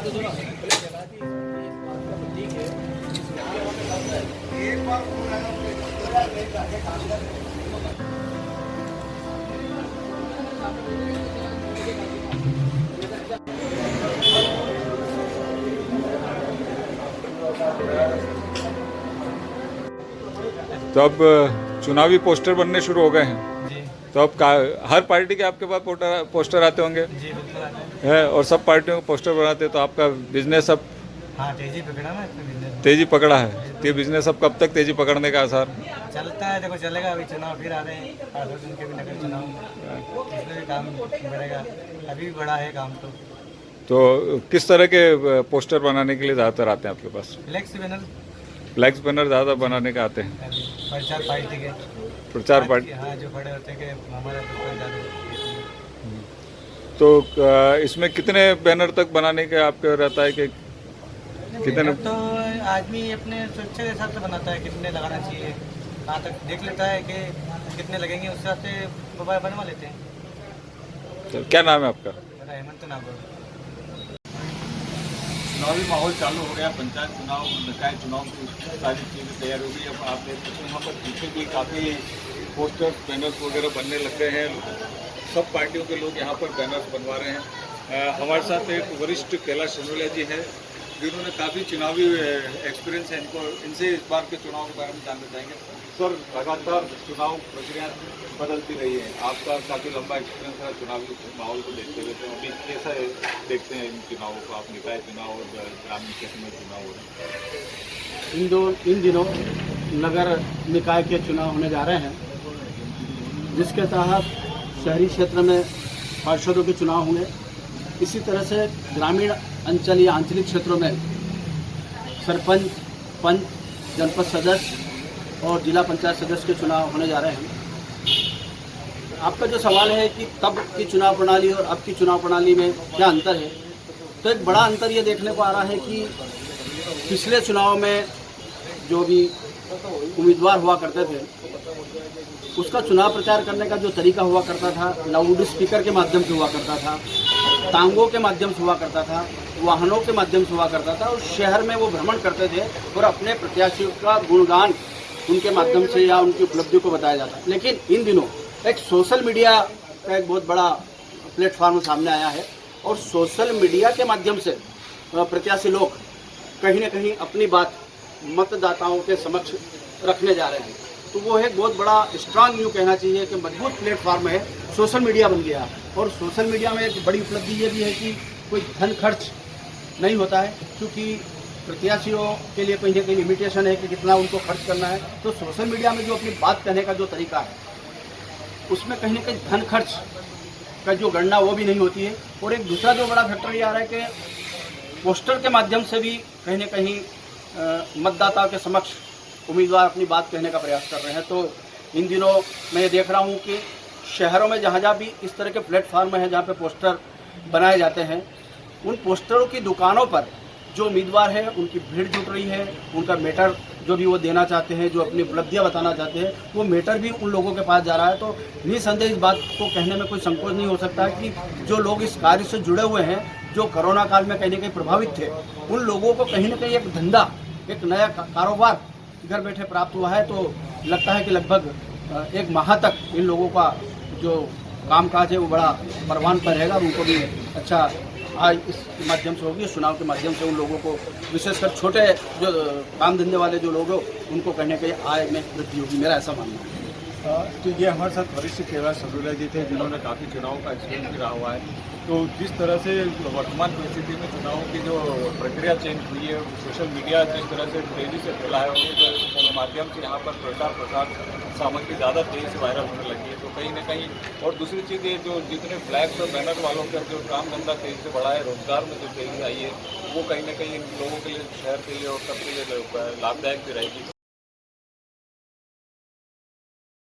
तो अब चुनावी पोस्टर बनने शुरू हो गए हैं। जी तो अब हर पार्टी के आपके पास पोस्टर आते होंगे जी बिल्कुल आते हैं। है, और सब पार्टियों को पोस्टर बनाते हैं, तो आपका बिजनेस अब हाँ तेजी पकड़ा ना इसमें बिजनेस तेजी पकड़ा है। तो ये बिजनेस अब कब तक तेजी पकड़ने का आसार? चलता है, देखो चलेगा। अभी चुनाव फिर आ रहे हैं, 8 दिन के भी नगर चुनाव, इसमें भी काम बढ़ेगा। अभी भी बड़ा है काम। तो किस तरह के पोस्टर बनाने के लिए ज़्यादातर आते हैं आपके पास? फ्लेक्स बैनर, फ्लैक्स बैनर ज़्यादा बनाने का आते हैं, प्रचार पार्टी के, प्रचार पार्टी। हाँ जो खड़े होते हैं कि हमारा तो इसमें कितने बैनर तक बनाने का आपका रहता है कि कितने? तो आदमी अपने सुरक्षा के हिसाब से बनाता है, कितने लगाना चाहिए, कहाँ तक देख लेता है कि कितने लगेंगे, उस हिसाब से मोबाइल बनवा लेते हैं। तो क्या नाम है आपका? मेरा हेमंत नाम है। चुनावी माहौल चालू हो गया, पंचायत चुनाव, निकाय चुनाव की सारी चीज़ें तैयार हो गई। अब आप देख सकते हैं यहाँ पर पीछे भी काफ़ी पोस्टर्स बैनर्स वगैरह बनने लग गए हैं। सब पार्टियों के लोग यहाँ पर बैनर्स बनवा रहे हैं। हमारे साथ एक वरिष्ठ कैलाश सिंधोलिया जी हैं, जिन्होंने काफ़ी चुनावी एक्सपीरियंस है। इनसे इस बार के चुनाव के बारे में जानना चाहेंगे। सर, लगातार चुनाव प्रक्रिया बदलती रही है, आपका काफ़ी लंबा एक्सपीरियंस है चुनावी माहौल को देखते हुए, तो अभी कैसा देखते हैं इन चुनावों को आप? निकाय चुनाव और ग्रामीण क्षेत्र में चुनाव हो रहे हैं। इन दिनों नगर निकाय के चुनाव होने जा रहे हैं, जिसके तहत शहरी क्षेत्र में पार्षदों के चुनाव होंगे। इसी तरह से ग्रामीण अंचल या आंचलिक क्षेत्रों में सरपंच, पंच, जनपद सदस्य और जिला पंचायत सदस्य के चुनाव होने जा रहे हैं। आपका जो सवाल है कि तब की चुनाव प्रणाली और अब की चुनाव प्रणाली में क्या अंतर है, तो एक बड़ा अंतर ये देखने को आ रहा है कि पिछले चुनाव में जो भी उम्मीदवार हुआ करते थे, उसका चुनाव प्रचार करने का जो तरीका हुआ करता था, लाउड स्पीकर के माध्यम से हुआ करता था, टांगों के माध्यम से हुआ करता था, वाहनों के माध्यम से हुआ करता था, और शहर में वो भ्रमण करते थे और अपने प्रत्याशियों का गुणगान उनके माध्यम से या उनकी उपलब्धि को बताया जाता है। लेकिन इन दिनों एक सोशल मीडिया का एक बहुत बड़ा प्लेटफॉर्म सामने आया है, और सोशल मीडिया के माध्यम से प्रत्याशी लोग कहीं न कहीं अपनी बात मतदाताओं के समक्ष रखने जा रहे हैं। तो वो एक बहुत बड़ा स्ट्रांग यूँ कहना चाहिए कि मजबूत प्लेटफॉर्म है, सोशल मीडिया बन गया। और सोशल मीडिया में एक बड़ी उपलब्धि ये भी है कि कोई धन खर्च नहीं होता है, क्योंकि प्रत्याशियों के लिए कहीं न कहीं लिमिटेशन है कि कितना उनको खर्च करना है। तो सोशल मीडिया में जो अपनी बात कहने का जो तरीका है, उसमें कहीं न कहीं धन खर्च का जो गणना वो भी नहीं होती है। और एक दूसरा जो बड़ा फैक्टर ये आ रहा है कि पोस्टर के माध्यम से भी कहीं न कहीं मतदाता के समक्ष उम्मीदवार अपनी बात कहने का प्रयास कर रहे हैं। तो इन दिनों मैं ये देख रहा हूँ कि शहरों में जहाँ जहाँ भी इस तरह के प्लेटफार्म हैं जहाँ पे पोस्टर बनाए जाते हैं, उन पोस्टरों की दुकानों पर जो उम्मीदवार है उनकी भीड़ जुट रही है। उनका मैटर जो भी वो देना चाहते हैं, जो अपनी उपलब्धियां बताना चाहते हैं, वो मैटर भी उन लोगों के पास जा रहा है। तो निसंदेह इस बात को कहने में कोई संकोच नहीं हो सकता कि जो लोग इस कार्य से जुड़े हुए हैं, जो कोरोना काल में कहीं न कहीं प्रभावित थे, उन लोगों को कहीं न कहीं एक धंधा, एक नया कारोबार घर बैठे प्राप्त हुआ है। तो लगता है कि लगभग एक माह तक इन लोगों का जो कामकाज है वो बड़ा परवान पर रहेगा। उनको भी अच्छा आय इस माध्यम से होगी, चुनाव के माध्यम से उन लोगों को, विशेषकर छोटे जो काम धंधे वाले जो लोग हो, उनको कहने के आय में वृद्धि होगी, मेरा ऐसा मानना है। तो ये हमारे साथ वरिष्ठ कैलाश सिंधोलिया जी थे, जिन्होंने काफ़ी चुनाव का एक्सपीरियंस भी रहा हुआ है। तो जिस तरह से वर्तमान परिस्थिति में चुनावों की जो प्रक्रिया चेंज हुई है, सोशल मीडिया जिस तरह से तेज़ी से फैला है, उसके माध्यम से यहाँ पर प्रचार प्रसार सामग्री ज़्यादा तेज़ी से वायरल होने लगी है। तो कहीं ना कहीं, और दूसरी चीज़ ये जो जितने फ्लैग्स और बैनर वालों का जो काम धंधा तेज़ी से बढ़ा है, रोजगार में जो तेज़ी आई है, वो कहीं ना कहीं इन लोगों के लिए, शहर के लिए और सबके लिए लाभदायक भी रहेगी।